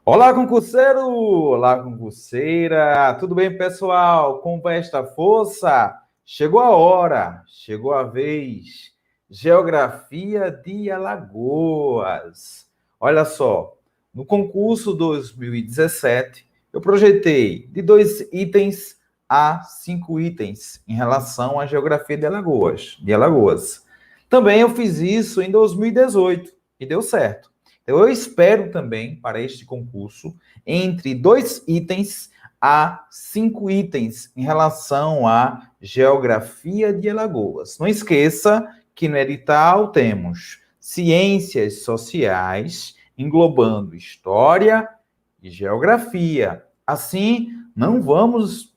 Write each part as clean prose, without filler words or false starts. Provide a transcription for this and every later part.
Olá, concurseiro! Olá, concurseira! Tudo bem, pessoal? Como vai esta força? Chegou a hora, chegou a vez. Geografia de Alagoas. Olha só, no concurso 2017, eu projetei de 2 itens a 5 itens em relação à geografia de Alagoas. Também eu fiz isso em 2018 e deu certo. Eu espero também, para este concurso, entre 2 itens a 5 itens em relação à geografia de Alagoas. Não esqueça que no edital temos ciências sociais, englobando história e geografia. Assim, não vamos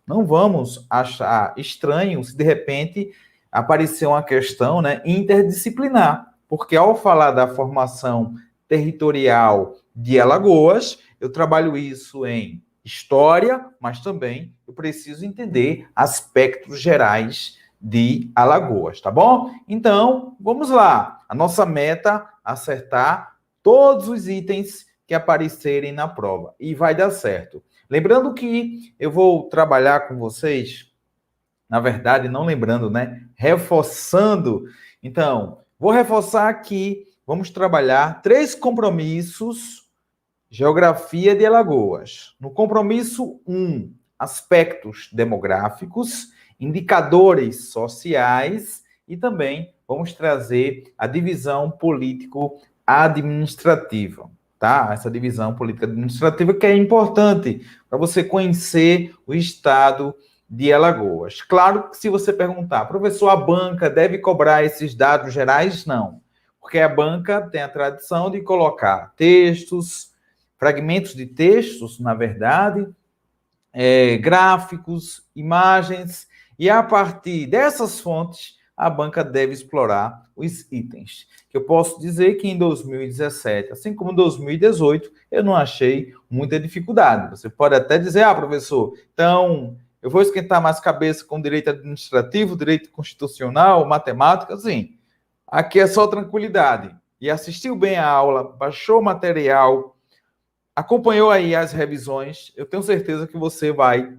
achar estranho se de repente aparecer uma questão, né, interdisciplinar, porque ao falar da formação territorial de Alagoas, eu trabalho isso em história, mas também eu preciso entender aspectos gerais de Alagoas, tá bom? Então, vamos lá. A nossa meta é acertar todos os itens que aparecerem na prova e vai dar certo. Lembrando que eu vou trabalhar com vocês, na verdade, não lembrando, né? Reforçando. Então, vou reforçar aqui. Vamos trabalhar 3 compromissos, geografia de Alagoas. No compromisso 1, aspectos demográficos, indicadores sociais e também vamos trazer a divisão político-administrativa, tá? Essa divisão político-administrativa que é importante para você conhecer o estado de Alagoas. Claro que se você perguntar, professor, a banca deve cobrar esses dados gerais? Não. Porque a banca tem a tradição de colocar textos, fragmentos de textos, na verdade, gráficos, imagens, e a partir dessas fontes, a banca deve explorar os itens. Eu posso dizer que em 2017, assim como em 2018, eu não achei muita dificuldade. Você pode até dizer, professor, então eu vou esquentar mais cabeça com direito administrativo, direito constitucional, matemática, sim. Aqui é só tranquilidade. E assistiu bem a aula, baixou o material, acompanhou aí as revisões, eu tenho certeza que você vai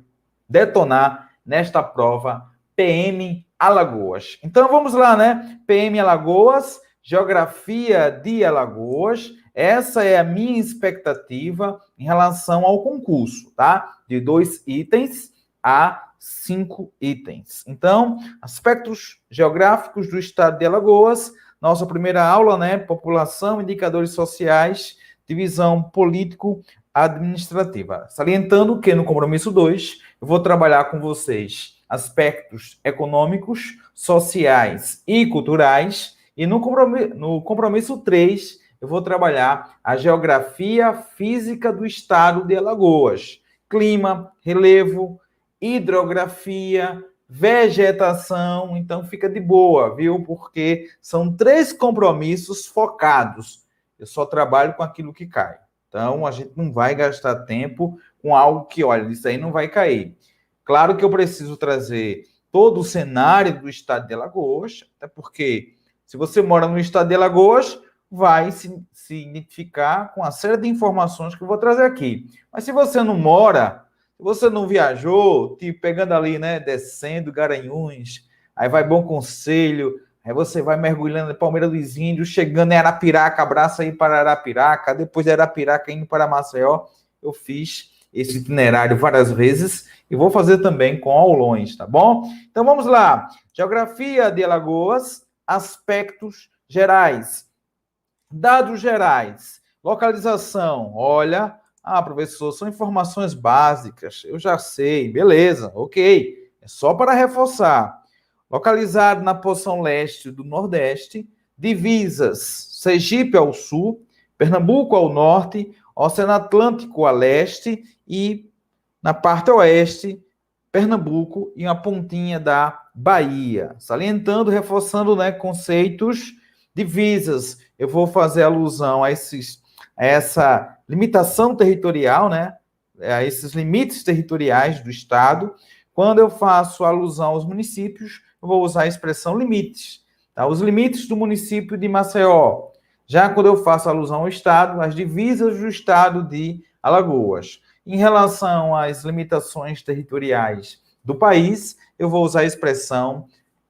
detonar nesta prova PM Alagoas. Então vamos lá, né? PM Alagoas, geografia de Alagoas. Essa é a minha expectativa em relação ao concurso, tá? De 2 itens a 5 itens. Então, aspectos geográficos do estado de Alagoas, nossa primeira aula, né? População, indicadores sociais, divisão político-administrativa. Salientando que no compromisso 2, eu vou trabalhar com vocês aspectos econômicos, sociais e culturais, e no compromisso 3, eu vou trabalhar a geografia física do estado de Alagoas, clima, relevo, hidrografia, vegetação, então fica de boa, viu? Porque são 3 compromissos focados. Eu só trabalho com aquilo que cai. Então, a gente não vai gastar tempo com algo que, olha, isso aí não vai cair. Claro que eu preciso trazer todo o cenário do estado de Alagoas, até porque se você mora no estado de Alagoas, vai se identificar com a série de informações que eu vou trazer aqui. Mas se você não mora, se você não viajou, tipo, pegando ali, né, descendo Garanhuns, aí vai Bom Conselho, aí você vai mergulhando em Palmeira dos Índios, chegando em Arapiraca, abraça aí para Arapiraca, depois de Arapiraca indo para Maceió. Eu fiz esse itinerário várias vezes e vou fazer também com aulões, tá bom? Então vamos lá. Geografia de Alagoas, aspectos gerais. Dados gerais. Localização. Olha, professor, são informações básicas. Eu já sei. Beleza, ok. É só para reforçar. Localizado na porção leste do Nordeste, divisas Sergipe ao sul, Pernambuco ao norte, Oceano Atlântico a leste e na parte oeste, Pernambuco e uma pontinha da Bahia. Salientando, reforçando, né, conceitos, divisas. Eu vou fazer alusão a essa limitação territorial, né, a esses limites territoriais do estado. Quando eu faço alusão aos municípios, eu vou usar a expressão limites. Tá? Os limites do município de Maceió. Já quando eu faço alusão ao estado, as divisas do estado de Alagoas. Em relação às limitações territoriais do país, eu vou usar a expressão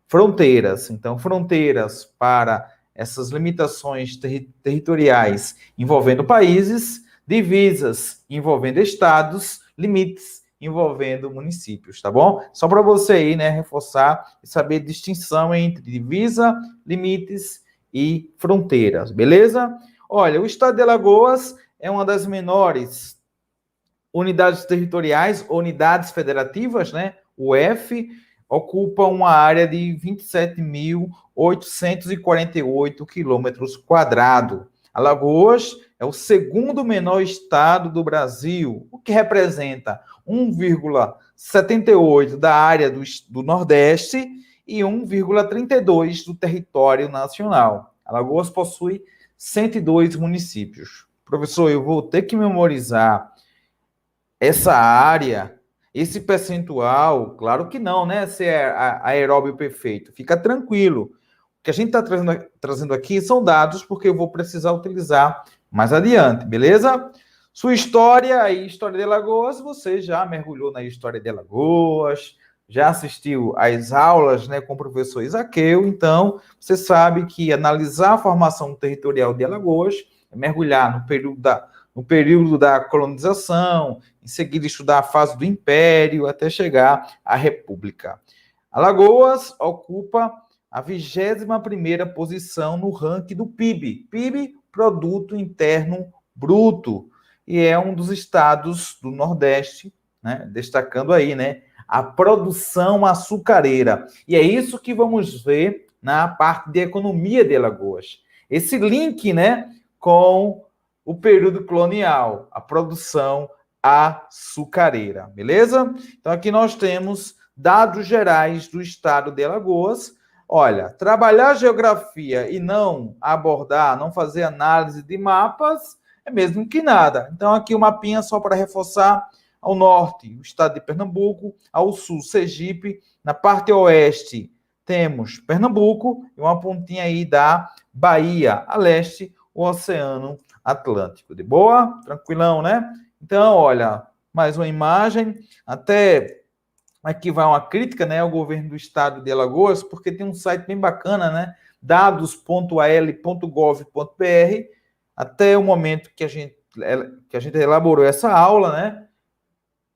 fronteiras. Então, fronteiras para essas limitações territoriais envolvendo países, divisas envolvendo estados, limites envolvendo municípios, tá bom? Só para você aí, né, reforçar e saber a distinção entre divisa, limites e fronteiras, beleza? Olha, o estado de Alagoas é uma das menores unidades territoriais, unidades federativas, né? O F ocupa uma área de 27.848 quilômetros quadrados. Alagoas é o segundo menor estado do Brasil, o que representa 1,78 da área do Nordeste e 1,32 do território nacional. Alagoas possui 102 municípios. Professor, eu vou ter que memorizar essa área, esse percentual, claro que não, né? Se é aeróbio perfeito, fica tranquilo. O que a gente está trazendo aqui são dados, porque eu vou precisar utilizar mais adiante, beleza? Sua história e história de Alagoas, você já mergulhou na história de Alagoas, já assistiu às aulas, né, com o professor Isaqueu, então você sabe que analisar a formação territorial de Alagoas é mergulhar no período da colonização, em seguida estudar a fase do Império, até chegar à República. Alagoas ocupa a 21ª posição no ranking do PIB. PIB, Produto Interno Bruto, e é um dos estados do Nordeste, né, destacando aí, né, a produção açucareira. E é isso que vamos ver na parte de economia de Alagoas. Esse link, né, com o período colonial, a produção açucareira, beleza? Então, aqui nós temos dados gerais do estado de Alagoas. Olha, trabalhar geografia e não abordar, não fazer análise de mapas, é mesmo que nada. Então, aqui o mapinha só para reforçar: ao norte, o estado de Pernambuco; ao sul, Sergipe; na parte oeste, temos Pernambuco, e uma pontinha aí da Bahia; a leste, o Oceano Atlântico. De boa? Tranquilão, né? Então, olha, mais uma imagem. Até aqui vai uma crítica, né, ao governo do estado de Alagoas, porque tem um site bem bacana, né? dados.al.gov.br. Até o momento que a gente elaborou essa aula, né,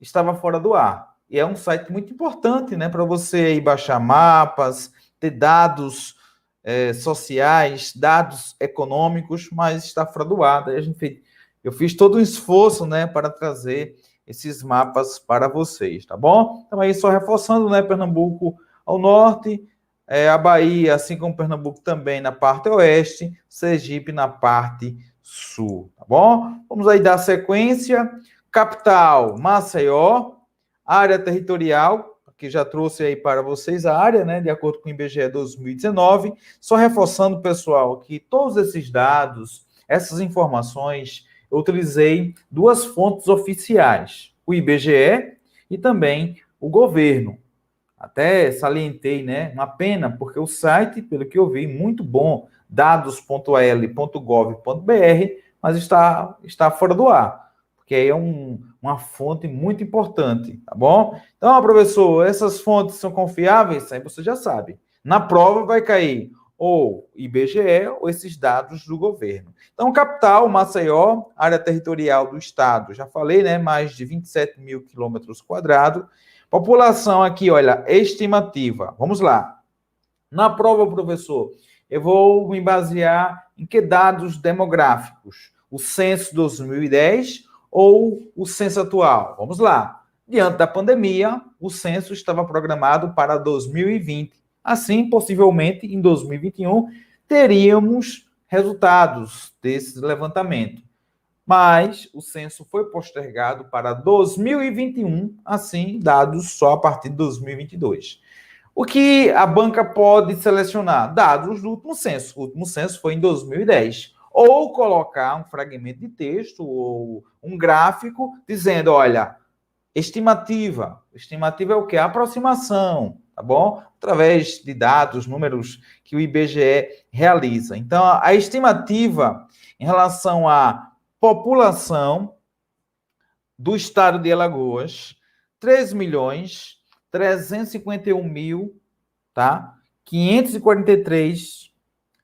estava fora do ar. E é um site muito importante, né, para você ir baixar mapas, ter dados sociais, dados econômicos, mas está fora do ar. Eu fiz todo um esforço, né, para trazer esses mapas para vocês, tá bom? Então, aí só reforçando, né, Pernambuco ao norte, a Bahia, assim como Pernambuco, também na parte oeste, Sergipe na parte sul, tá bom? Vamos aí dar sequência. Capital, Maceió. Área territorial, que já trouxe aí para vocês a área, né, de acordo com o IBGE 2019. Só reforçando, pessoal, que todos esses dados, essas informações, eu utilizei duas fontes oficiais: o IBGE e também o governo. Até salientei, né? Uma pena, porque o site, pelo que eu vi, muito bom, dados.al.gov.br, mas está fora do ar, porque aí é uma fonte muito importante, tá bom? Então, professor, essas fontes são confiáveis? Aí você já sabe. Na prova vai cair ou IBGE ou esses dados do governo. Então, capital, Maceió, área territorial do estado, já falei, né? Mais de 27 mil quilômetros quadrados. População aqui, olha, estimativa. Vamos lá. Na prova, professor, eu vou me basear em que dados demográficos? O censo 2010 ou o censo atual? Vamos lá. Diante da pandemia, o censo estava programado para 2020. Assim, possivelmente, em 2021, teríamos resultados desse levantamento. Mas o censo foi postergado para 2021, assim, dados só a partir de 2022. O que a banca pode selecionar? Dados do último censo. O último censo foi em 2010. Ou colocar um fragmento de texto ou um gráfico dizendo, olha, estimativa. Estimativa é o quê? A aproximação, tá bom? Através de dados, números que o IBGE realiza. Então, a estimativa em relação à população do estado de Alagoas, 3.351.000, tá? 543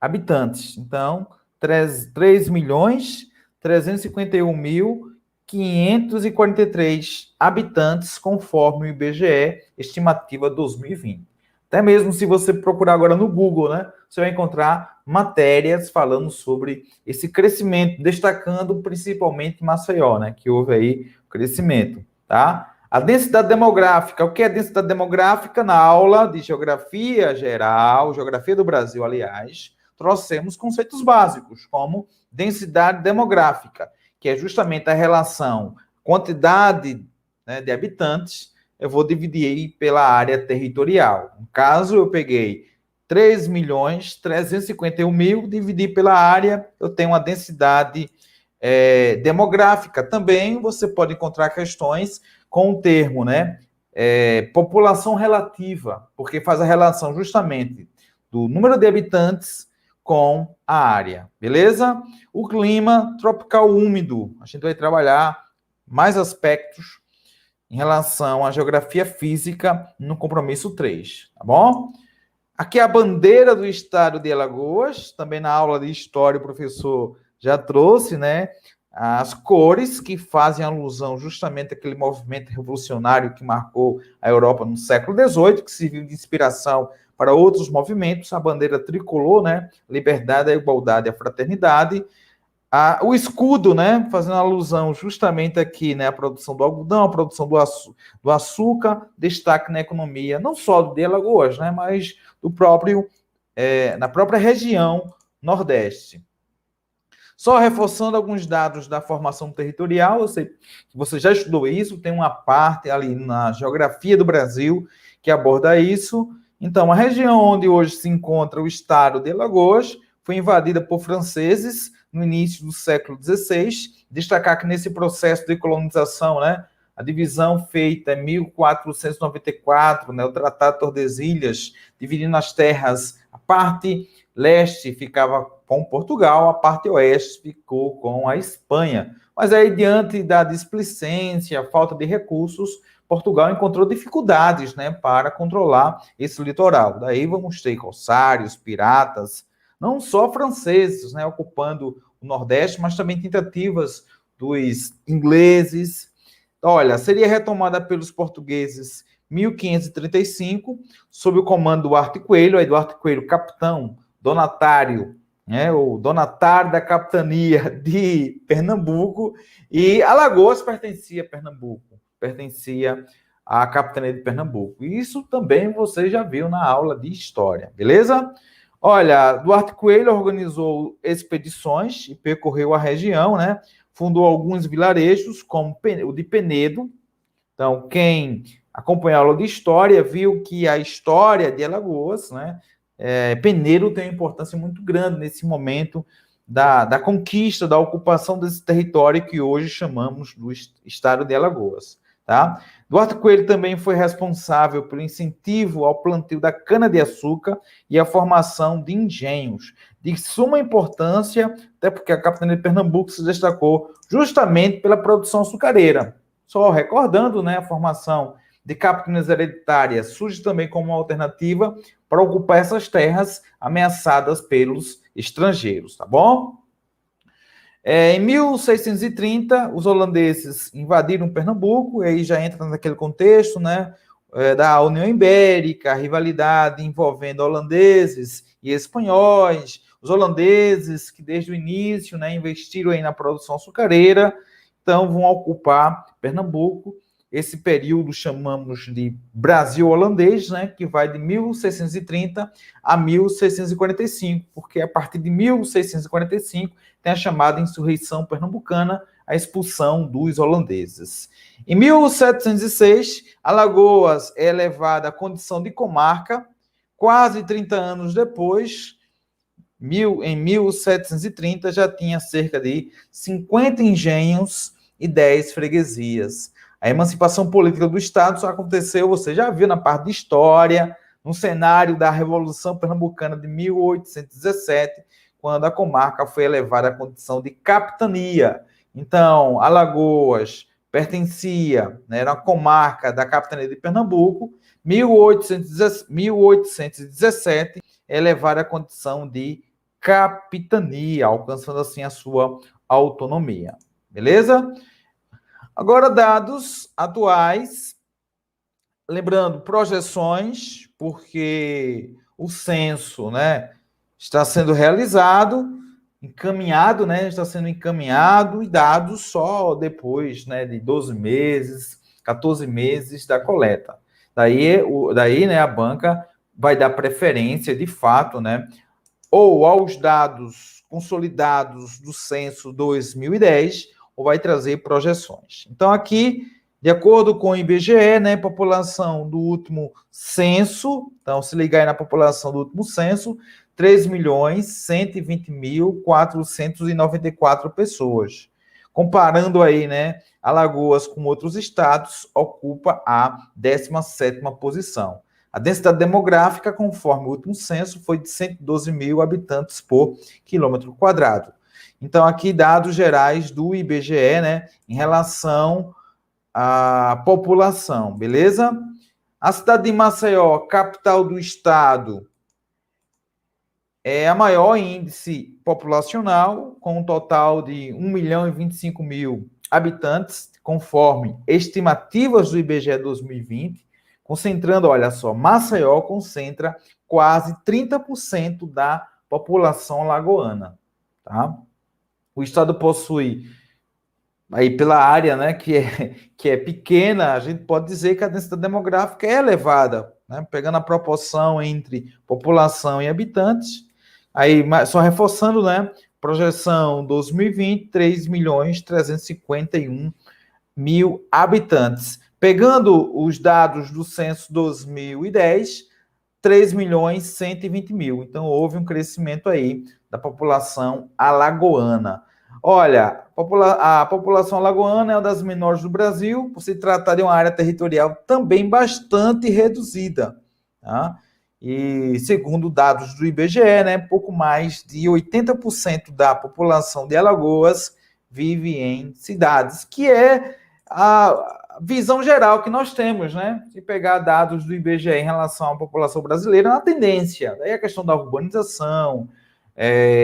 habitantes. Então, 3.351.543 habitantes, conforme o IBGE, estimativa 2020. Até mesmo se você procurar agora no Google, né, você vai encontrar matérias falando sobre esse crescimento, destacando principalmente Maceió, né, que houve aí crescimento, tá? A densidade demográfica, o que é densidade demográfica? Na aula de geografia geral, geografia do Brasil, aliás, trouxemos conceitos básicos, como densidade demográfica, que é justamente a relação quantidade, né, de habitantes, eu vou dividir pela área territorial. No caso, eu peguei 3.351.000, dividi pela área, eu tenho uma densidade demográfica. Também você pode encontrar questões com o termo, né? População relativa, porque faz a relação justamente do número de habitantes com a área, beleza? O clima tropical úmido, a gente vai trabalhar mais aspectos em relação à geografia física no compromisso 3, tá bom? Aqui é a bandeira do estado de Alagoas, também na aula de história o professor já trouxe, né? As cores que fazem alusão justamente àquele movimento revolucionário que marcou a Europa no século XVIII, que serviu de inspiração para outros movimentos, a bandeira tricolor, né? Liberdade, a igualdade e a fraternidade. O escudo, né? Fazendo alusão justamente aqui, né? A produção do algodão, a produção do açúcar, destaque na economia, não só de Alagoas, né? Mas do próprio, na própria região Nordeste. Só reforçando alguns dados da formação territorial, eu sei que você já estudou isso, tem uma parte ali na geografia do Brasil que aborda isso. Então, a região onde hoje se encontra o estado de Alagoas foi invadida por franceses no início do século XVI. Destacar que nesse processo de colonização, né, a divisão feita em 1494, né, o Tratado de Tordesilhas, dividindo as terras, a parte leste ficava com Portugal, a parte oeste ficou com a Espanha. Mas aí, diante da displicência, falta de recursos, Portugal encontrou dificuldades, né, para controlar esse litoral. Daí vamos ter corsários, piratas, não só franceses, né, ocupando o Nordeste, mas também tentativas dos ingleses. Olha, seria retomada pelos portugueses em 1535, sob o comando do Duarte Coelho, capitão donatário, né, o donatário da capitania de Pernambuco, e Alagoas pertencia a Pernambuco, pertencia à capitania de Pernambuco. Isso também você já viu na aula de história, beleza? Olha, Duarte Coelho organizou expedições e percorreu a região, né? Fundou alguns vilarejos, como o de Penedo. Então, quem acompanhou a aula de história viu que a história de Alagoas, né? Penedo tem uma importância muito grande nesse momento da conquista, da ocupação desse território que hoje chamamos do estado de Alagoas. Tá? Duarte Coelho também foi responsável pelo incentivo ao plantio da cana-de-açúcar e a formação de engenhos, de suma importância, até porque a capitania de Pernambuco se destacou justamente pela produção açucareira. Só recordando, né, a formação de capitanias hereditárias surge também como uma alternativa para ocupar essas terras ameaçadas pelos estrangeiros, tá bom? Em 1630, os holandeses invadiram Pernambuco, e aí já entra naquele contexto, né, da União Ibérica, a rivalidade envolvendo holandeses e espanhóis, os holandeses que desde o início, né, investiram aí na produção açucareira, então vão ocupar Pernambuco. Esse período chamamos de Brasil holandês, né, que vai de 1630 a 1645, porque a partir de 1645 tem a chamada insurreição pernambucana, a expulsão dos holandeses. Em 1706, Alagoas é elevada à condição de comarca. Quase 30 anos depois, em 1730, já tinha cerca de 50 engenhos e 10 freguesias. A emancipação política do Estado só aconteceu, você já viu na parte de história, no cenário da Revolução Pernambucana de 1817, quando a comarca foi elevada à condição de capitania. Então, Alagoas pertencia, né, era uma comarca da capitania de Pernambuco. 1817 é elevada à condição de capitania, alcançando assim a sua autonomia. Beleza? Agora, dados atuais, lembrando, projeções, porque o censo, né, está sendo realizado, encaminhado, né, está sendo encaminhado e dados só depois, né, de 12 meses, 14 meses da coleta. Daí, né, a banca vai dar preferência, de fato, né, ou aos dados consolidados do censo 2010, ou vai trazer projeções. Então, aqui, de acordo com o IBGE, né, população do último censo, então, se ligar aí na população do último censo, 3.120.494 pessoas. Comparando aí, né, Alagoas com outros estados, ocupa a 17ª posição. A densidade demográfica, conforme o último censo, foi de 112 mil habitantes por quilômetro quadrado. Então, aqui dados gerais do IBGE, né, em relação à população, beleza? A cidade de Maceió, capital do estado, é a maior índice populacional, com um total de 1.025.000 habitantes, conforme estimativas do IBGE 2020, concentrando, olha só, Maceió concentra quase 30% da população lagoana, tá? O estado possui, aí pela área, né, que é pequena, a gente pode dizer que a densidade demográfica é elevada, né, pegando a proporção entre população e habitantes. Aí, só reforçando, né, projeção 2020, 3.351.000 habitantes. Pegando os dados do censo 2010, 3.120.000. Então, houve um crescimento aí da população alagoana. Olha, a população alagoana é uma das menores do Brasil, por se tratar de uma área territorial também bastante reduzida, tá? E, segundo dados do IBGE, né, pouco mais de 80% da população de Alagoas vive em cidades, que é a visão geral que nós temos, né? Se pegar dados do IBGE em relação à população brasileira, é uma tendência. Daí a questão da urbanização,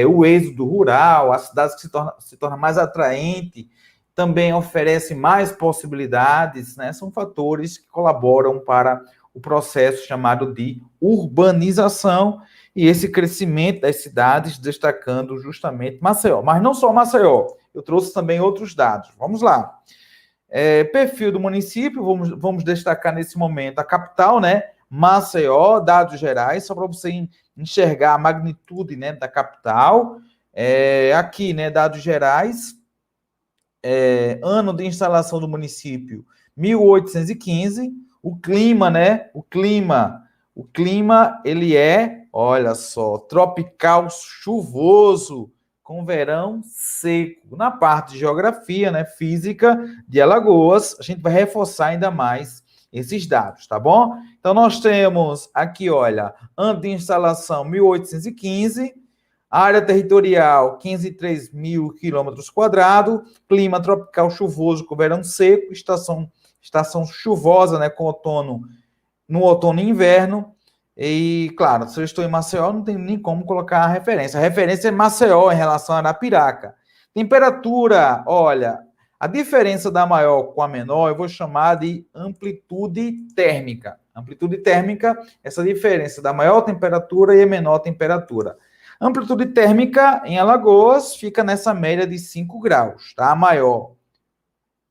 o êxodo rural, as cidades que se torna mais atraente, também oferece mais possibilidades, né? São fatores que colaboram para o processo chamado de urbanização e esse crescimento das cidades, destacando justamente Maceió. Mas não só Maceió, eu trouxe também outros dados. Vamos lá. Perfil do município, vamos destacar nesse momento a capital, né? Maceió, dados gerais, só para você enxergar a magnitude, né, da capital. Aqui, né, dados gerais, ano de instalação do município, 1815. O clima, né? O clima, ele é, olha só, tropical chuvoso, com verão seco. Na parte de geografia, né, física de Alagoas, a gente vai reforçar ainda mais esses dados, tá bom? Então, nós temos aqui, olha, ano de instalação 1815, área territorial 503.000 quilômetros quadrados, clima tropical chuvoso com verão seco, estação chuvosa, né, no outono e inverno. E, claro, se eu estou em Maceió, não tem nem como colocar a referência. A referência é Maceió em relação a Arapiraca. Temperatura, olha, a diferença da maior com a menor eu vou chamar de amplitude térmica. Amplitude térmica, essa diferença da maior temperatura e a menor temperatura. Amplitude térmica em Alagoas fica nessa média de 5 graus, tá? A maior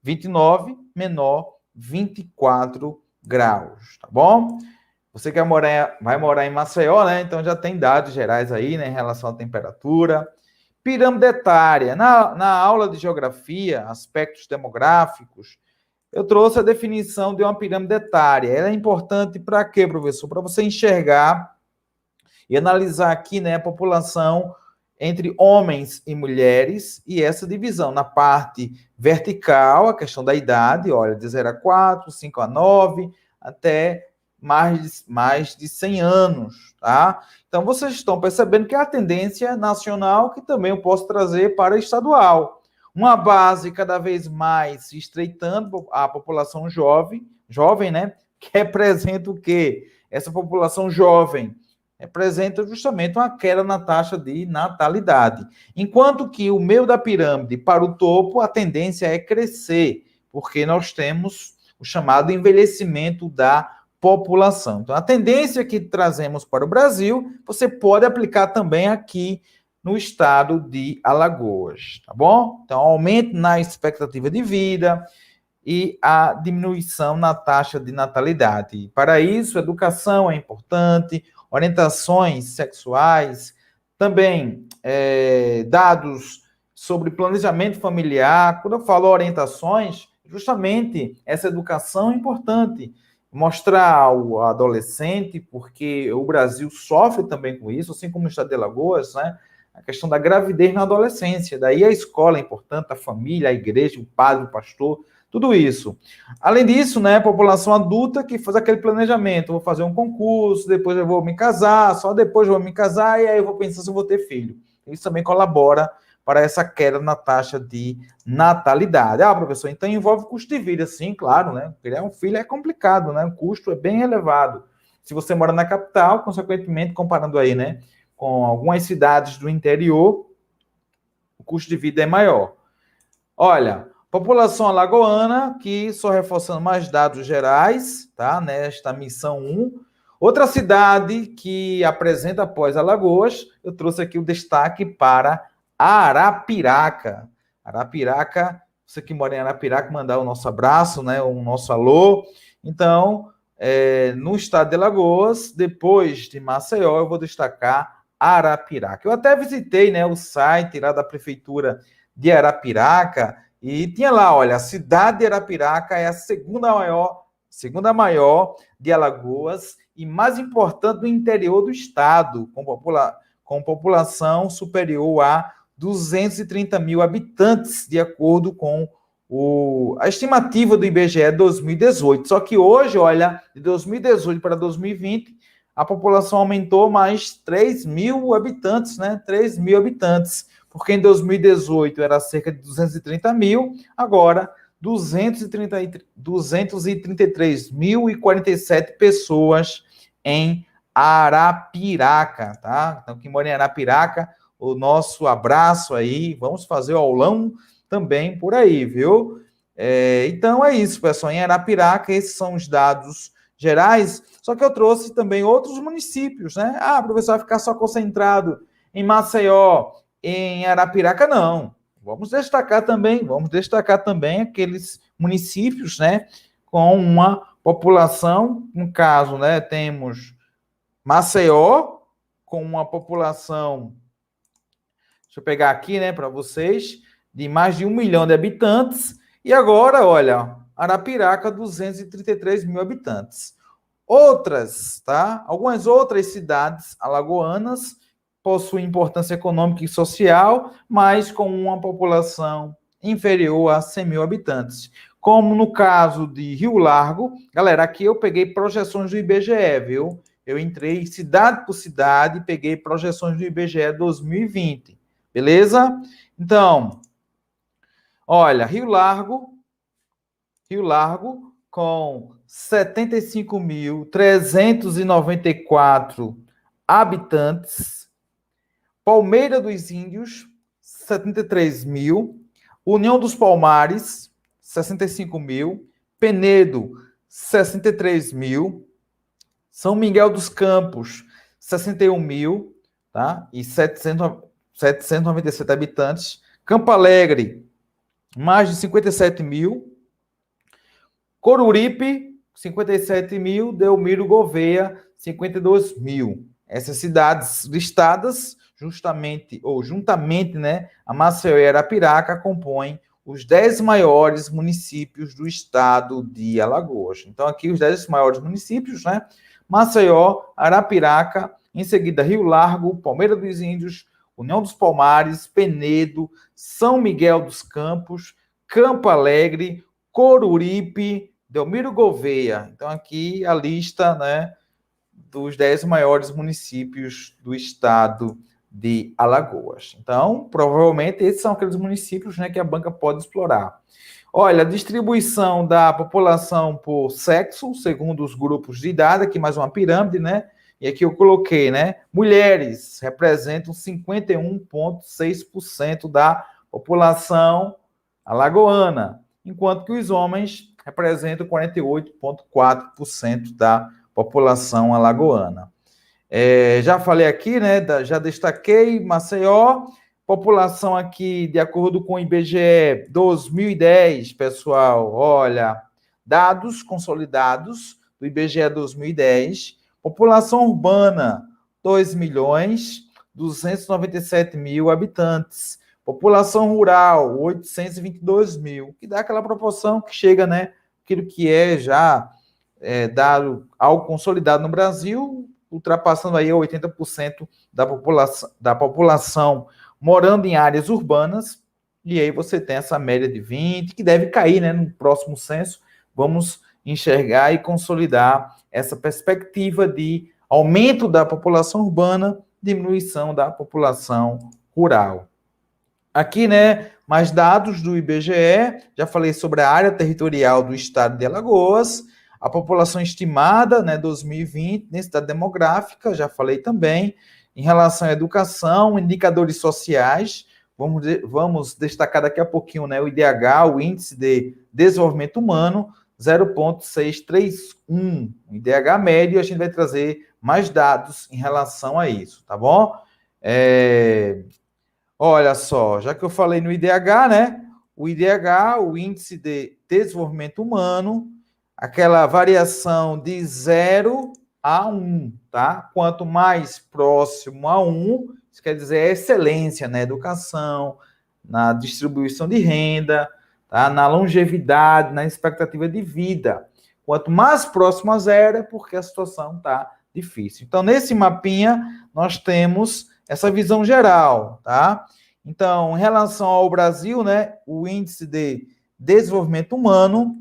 29, menor 24 graus, tá bom? Você que vai morar em Maceió, né? Então já tem dados gerais aí, né, em relação à temperatura. Pirâmide etária. Na aula de geografia, aspectos demográficos, eu trouxe a definição de uma pirâmide etária. Ela é importante para quê, professor? Para você enxergar e analisar aqui, né, a população entre homens e mulheres e essa divisão. Na parte vertical, a questão da idade, olha, de 0 a 4, 5 a 9, até mais de 100 anos, tá? Então, vocês estão percebendo que é a tendência nacional que também eu posso trazer para estadual. Uma base cada vez mais se estreitando, a população jovem, né? Que representa o quê? Essa população jovem representa justamente uma queda na taxa de natalidade. Enquanto que o meio da pirâmide para o topo, a tendência é crescer, porque nós temos o chamado envelhecimento da população. Então, a tendência que trazemos para o Brasil, você pode aplicar também aqui no estado de Alagoas, tá bom? Então, aumento na expectativa de vida e a diminuição na taxa de natalidade. Para isso, educação é importante, orientações sexuais, também dados sobre planejamento familiar. Quando eu falo orientações, justamente essa educação é importante. Mostrar ao adolescente, porque o Brasil sofre também com isso, assim como o estado de Alagoas, né? A questão da gravidez na adolescência. Daí a escola é importante, a família, a igreja, o padre, o pastor, tudo isso. Além disso, né, a população adulta que faz aquele planejamento. Vou fazer um concurso, depois eu vou me casar, só depois eu vou me casar e aí eu vou pensar se eu vou ter filho. Isso também colabora para essa queda na taxa de natalidade. Ah, professor, então envolve custo de vida. Sim, claro, né? Criar um filho é complicado, né? O custo é bem elevado. Se você mora na capital, consequentemente, comparando aí, né, com algumas cidades do interior, o custo de vida é maior. Olha, população alagoana, que só reforçando mais dados gerais, tá? Nesta missão 1. Outra cidade que apresenta após Alagoas, eu trouxe aqui o destaque para Arapiraca. Arapiraca, você que mora em Arapiraca, mandar o nosso abraço, né? O nosso alô. Então, no estado de Alagoas, depois de Maceió, eu vou destacar Arapiraca. Eu até visitei, né, o site lá da prefeitura de Arapiraca e tinha lá, olha, a cidade de Arapiraca é a segunda maior de Alagoas e mais importante do interior do estado, com população superior a 230 mil habitantes, de acordo com a estimativa do IBGE 2018. Só que hoje, olha, de 2018 para 2020, a população aumentou mais 3 mil habitantes, né? 3 mil habitantes, porque em 2018 era cerca de 230 mil, agora 233.047 pessoas em Arapiraca, tá? Então, quem mora em Arapiraca, o nosso abraço aí, vamos fazer o aulão também por aí, viu? Então é isso, pessoal, em Arapiraca, esses são os dados gerais, só que eu trouxe também outros municípios, né? Ah, professor, vai ficar só concentrado em Maceió, em Arapiraca, não. Vamos destacar também aqueles municípios, né, com uma população, no caso, né, temos Maceió, com uma população, deixa eu pegar aqui, né, para vocês, de mais de 1 milhão de habitantes, e agora, olha, Arapiraca, 233 mil habitantes. Outras, tá? Algumas outras cidades alagoanas possuem importância econômica e social, mas com uma população inferior a 100 mil habitantes. Como no caso de Rio Largo, galera, aqui eu peguei projeções do IBGE, viu? Eu entrei cidade por cidade e peguei projeções do IBGE 2020, beleza? Então, olha, Rio Largo com 75.394 habitantes, Palmeira dos Índios, 73 mil, União dos Palmares, 65 mil, Penedo, 63 mil, São Miguel dos Campos, 61 mil, tá? E 797 habitantes, Campo Alegre, mais de 57 mil, Coruripe, 57 mil, Delmiro Gouveia, 52 mil. Essas cidades listadas, juntamente, né, a Maceió e Arapiraca, compõem os 10 maiores municípios do estado de Alagoas. Então, aqui os 10 maiores municípios, né? Maceió, Arapiraca, em seguida Rio Largo, Palmeira dos Índios, União dos Palmares, Penedo, São Miguel dos Campos, Campo Alegre, Coruripe, Delmiro Gouveia. Então, aqui a lista, né, dos 10 maiores municípios do estado de Alagoas. Então, provavelmente, esses são aqueles municípios, né, que a banca pode explorar. Olha, a distribuição da população por sexo, segundo os grupos de idade, aqui mais uma pirâmide, né? E aqui eu coloquei, né? Mulheres representam 51,6% da população alagoana, enquanto que os homens representam 48,4% da população alagoana. Já falei aqui, né? Já destaquei Maceió. População aqui, de acordo com o IBGE 2010, pessoal, olha, dados consolidados do IBGE 2010, população urbana, 2.297.000 habitantes, população rural, 822.000, que dá aquela proporção que chega, né, aquilo que já dado algo consolidado no Brasil, ultrapassando aí 80% da população morando em áreas urbanas, e aí você tem essa média de 20, que deve cair, né, no próximo censo. Vamos enxergar e consolidar essa perspectiva de aumento da população urbana, diminuição da população rural. Aqui, né, mais dados do IBGE, já falei sobre a área territorial do estado de Alagoas, a população estimada, né, 2020, densidade demográfica, já falei também. Em relação à educação, indicadores sociais, vamos destacar daqui a pouquinho, né, o IDH, o Índice de Desenvolvimento Humano, 0,631. O IDH médio, a gente vai trazer mais dados em relação a isso, tá bom? Olha só, já que eu falei no IDH, né, o IDH, o Índice de Desenvolvimento Humano, aquela variação de 0 a 1, tá? Quanto mais próximo a 1, isso quer dizer excelência na educação, na distribuição de renda, tá? Na longevidade, na expectativa de vida. Quanto mais próximo a 0, é porque a situação está difícil. Então, nesse mapinha, nós temos essa visão geral, tá? Então, em relação ao Brasil, né, o Índice de Desenvolvimento Humano,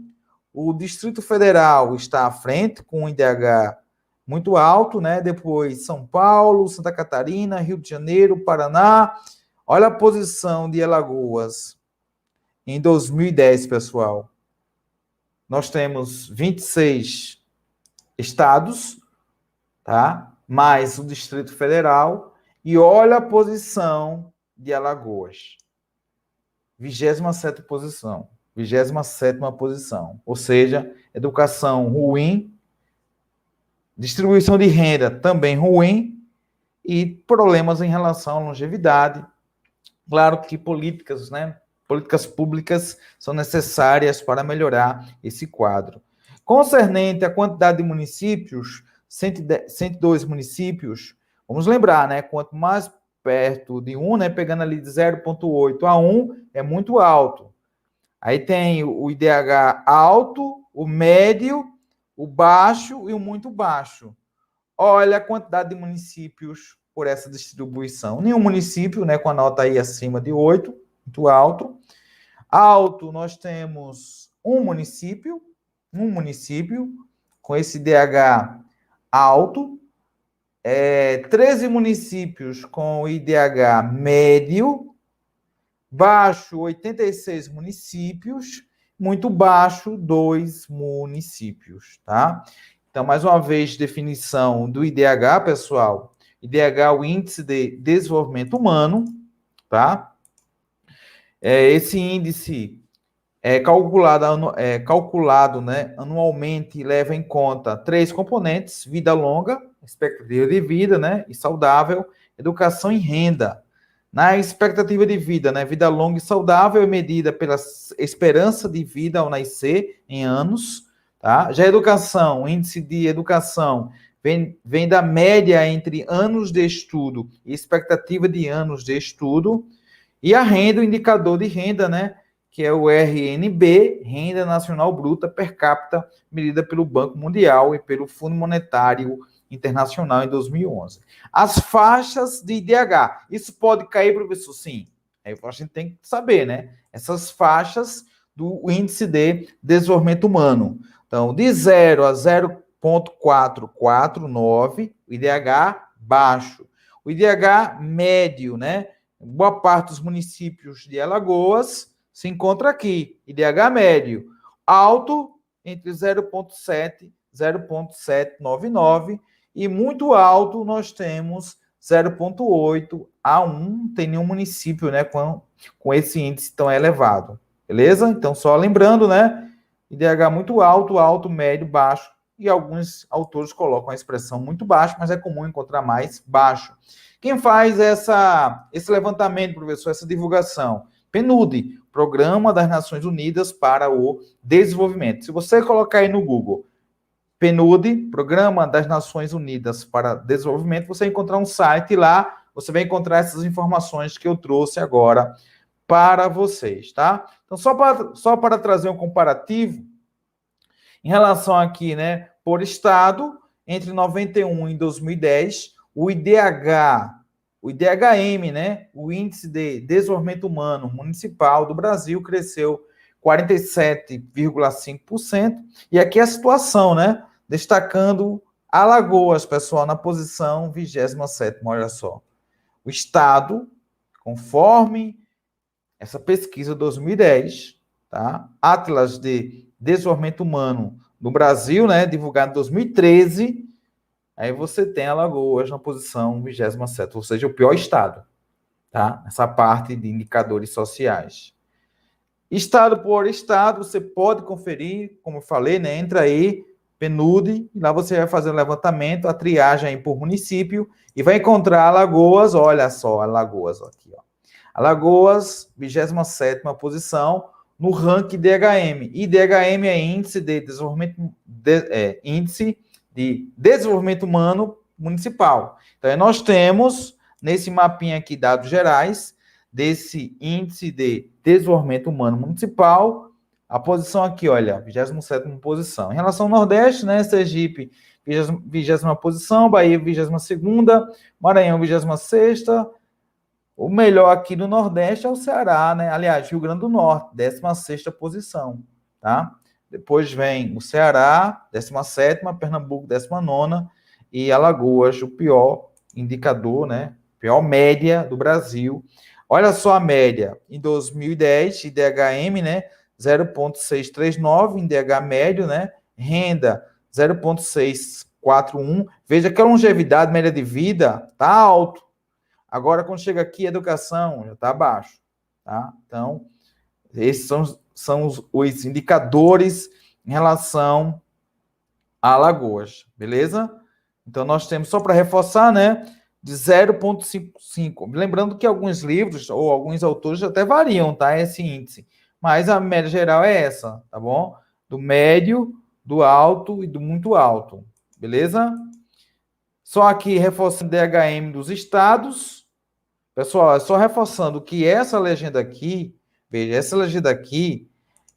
o Distrito Federal está à frente, com um IDH muito alto, né? Depois São Paulo, Santa Catarina, Rio de Janeiro, Paraná. Olha a posição de Alagoas em 2010, pessoal. Nós temos 26 estados, tá? Mais o Distrito Federal. E olha a posição de Alagoas. 27ª posição. 27ª posição. Ou seja, educação ruim, distribuição de renda também ruim e problemas em relação à longevidade. Claro que políticas, né? Políticas públicas são necessárias para melhorar esse quadro. Concernente à quantidade de municípios, 102 municípios, vamos lembrar, né? Quanto mais perto de 1, né? Pegando ali de 0,8 a 1, é muito alto. Aí tem o IDH alto, o médio, o baixo e o muito baixo. Olha a quantidade de municípios por essa distribuição. Nenhum município, né, com a nota aí acima de 8, muito alto. Alto, nós temos um município com esse IDH alto. 13 municípios com o IDH médio. Baixo, 86 municípios. Muito baixo, 2 municípios, tá? Então, mais uma vez, definição do IDH, pessoal. IDH é o Índice de Desenvolvimento Humano, tá? Esse índice é calculado, né, anualmente e leva em conta 3 componentes: vida longa, expectativa de vida, né, e saudável, educação e renda. Na expectativa de vida, né, vida longa e saudável é medida pela esperança de vida ao nascer em anos, tá? Já a educação, o índice de educação vem da média entre anos de estudo e expectativa de anos de estudo. E a renda, o indicador de renda, né, que é o RNB, Renda Nacional Bruta Per Capita, medida pelo Banco Mundial e pelo Fundo Monetário Internacional em 2011. As faixas de IDH, isso pode cair, professor? Sim. Aí a gente tem que saber, né? Essas faixas do Índice de Desenvolvimento Humano. Então, de 0 a 0,449, o IDH baixo. o IDH médio, né? Boa parte dos municípios de Alagoas se encontra aqui, IDH médio. Alto, entre 0,7 e 0,799, e muito alto nós temos 0,8 a 1, tem nenhum município, né, com esse índice tão elevado, beleza? Então, só lembrando, né, IDH muito alto, alto, médio, baixo, e alguns autores colocam a expressão muito baixo, mas é comum encontrar mais baixo. Quem faz esse levantamento, professor, essa divulgação? PNUD, Programa das Nações Unidas para o Desenvolvimento. Se você colocar aí no Google, PNUD, Programa das Nações Unidas para Desenvolvimento, você vai encontrar um site lá, você vai encontrar essas informações que eu trouxe agora para vocês, tá? Então, só para trazer um comparativo, em relação aqui, né, por estado, entre 91 e 2010, o IDHM, né, o Índice de Desenvolvimento Humano Municipal do Brasil cresceu 47,5%, e aqui a situação, né, destacando Alagoas, pessoal, na posição 27ª, olha só. O estado, conforme essa pesquisa 2010, tá? Atlas de Desenvolvimento Humano no Brasil, né, divulgado em 2013, aí você tem Alagoas na posição 27ª, ou seja, o pior estado, tá? Essa parte de indicadores sociais. Estado por estado, você pode conferir, como eu falei, né? Entra aí, PNUD, e lá você vai fazer o levantamento, a triagem aí por município, e vai encontrar Alagoas, olha só, Alagoas, aqui, ó. Alagoas, 27ª posição no ranking DHM. E DHM é Índice de Desenvolvimento Humano Municipal. Então, nós temos, nesse mapinha aqui, dados gerais, desse Índice de Desenvolvimento Humano Municipal, a posição aqui, olha, 27ª posição. Em relação ao Nordeste, né, Sergipe, 20ª posição, Bahia, 22ª, Maranhão, 26ª, o melhor aqui no Nordeste é o Ceará, né? Aliás, Rio Grande do Norte, 16ª posição, tá? Depois vem o Ceará, 17ª, Pernambuco, 19ª, e Alagoas, o pior indicador, né? Pior média do Brasil. Olha só a média. Em 2010, IDHM, né? 0,639, IDH médio, né? Renda, 0,641. Veja que a longevidade média de vida tá alto. Agora, quando chega aqui, a educação já está abaixo, tá? Então, esses são os indicadores em relação a Alagoas, beleza? Então, nós temos, só para reforçar, né, de 0,55. Lembrando que alguns livros ou alguns autores até variam, tá? Esse índice. Mas a média geral é essa, tá bom? Do médio, do alto e do muito alto, beleza? Só aqui, reforçando o DHM dos estados. Pessoal, só reforçando que essa legenda aqui, veja, essa legenda aqui,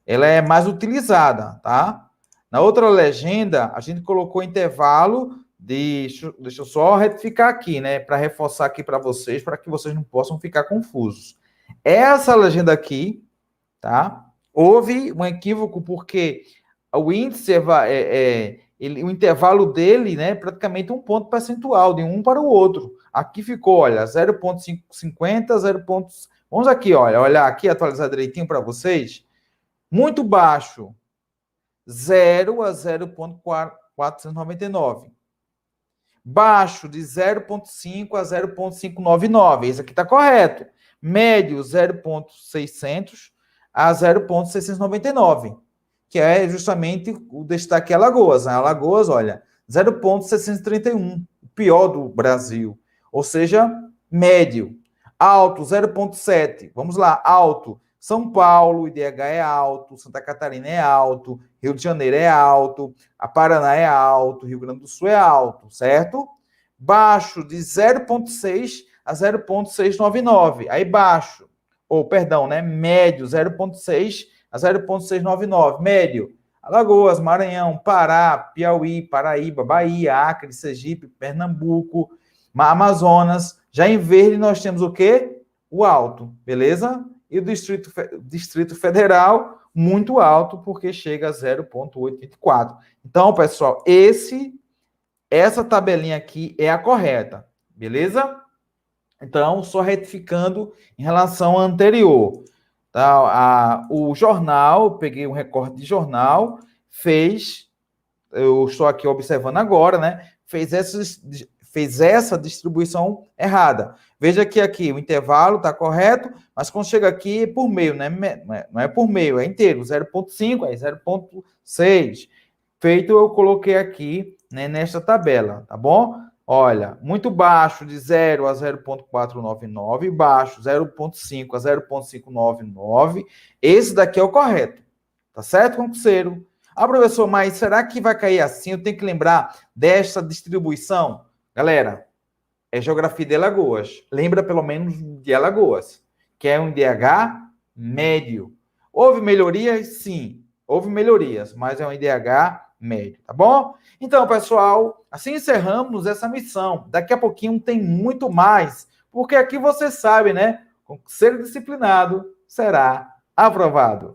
ela é mais utilizada, tá? Na outra legenda, a gente colocou intervalo deixa eu só retificar aqui, né, para reforçar aqui para vocês, para que vocês não possam ficar confusos. Essa legenda aqui, tá? Houve um equívoco porque o índice o intervalo dele, né, praticamente um ponto percentual, de um para o outro. Aqui ficou, olha, 0,50, 0. Vamos aqui, olha aqui, atualizar direitinho para vocês. Muito baixo, 0 a 0,499. Baixo, de 0,5 a 0,599. Esse aqui está correto. Médio, 0,600 a 0,699. Que é justamente o destaque Alagoas. Alagoas, olha, 0,631, o pior do Brasil. Ou seja, médio. Alto, 0,7. Vamos lá, alto. São Paulo, IDH é alto, Santa Catarina é alto, Rio de Janeiro é alto, a Paraná é alto, Rio Grande do Sul é alto, certo? Baixo, de 0,6 a 0,699. Aí baixo, né? Médio, 0,6 a 0,699. Médio, Alagoas, Maranhão, Pará, Piauí, Paraíba, Bahia, Acre, Sergipe, Pernambuco, Amazonas. Já em verde nós temos o quê? O alto, beleza? E o Distrito Federal, muito alto, porque chega a 0,824. Então, pessoal, essa tabelinha aqui é a correta, beleza? Então, só retificando em relação ao anterior. Tá? O jornal, peguei um recorte de jornal, eu estou aqui observando agora, né? Fez essa distribuição errada. Veja que aqui o intervalo está correto, mas quando chega aqui é por meio, né? Não é por meio, é inteiro, 0,5, aí 0,6. Feito, eu coloquei aqui, né, nesta tabela, tá bom? Olha, muito baixo de 0 a 0,499, baixo 0,5 a 0,599. Esse daqui é o correto, tá certo, concurseiro? Ah, professor, mas será que vai cair assim? Eu tenho que lembrar desta distribuição? Galera, é Geografia de Alagoas. Lembra pelo menos de Alagoas, que é um IDH médio. Houve melhorias? Sim, houve melhorias, mas é um IDH médio, tá bom? Então, pessoal, assim encerramos essa missão. Daqui a pouquinho tem muito mais, porque aqui você sabe, né? Ser disciplinado será aprovado.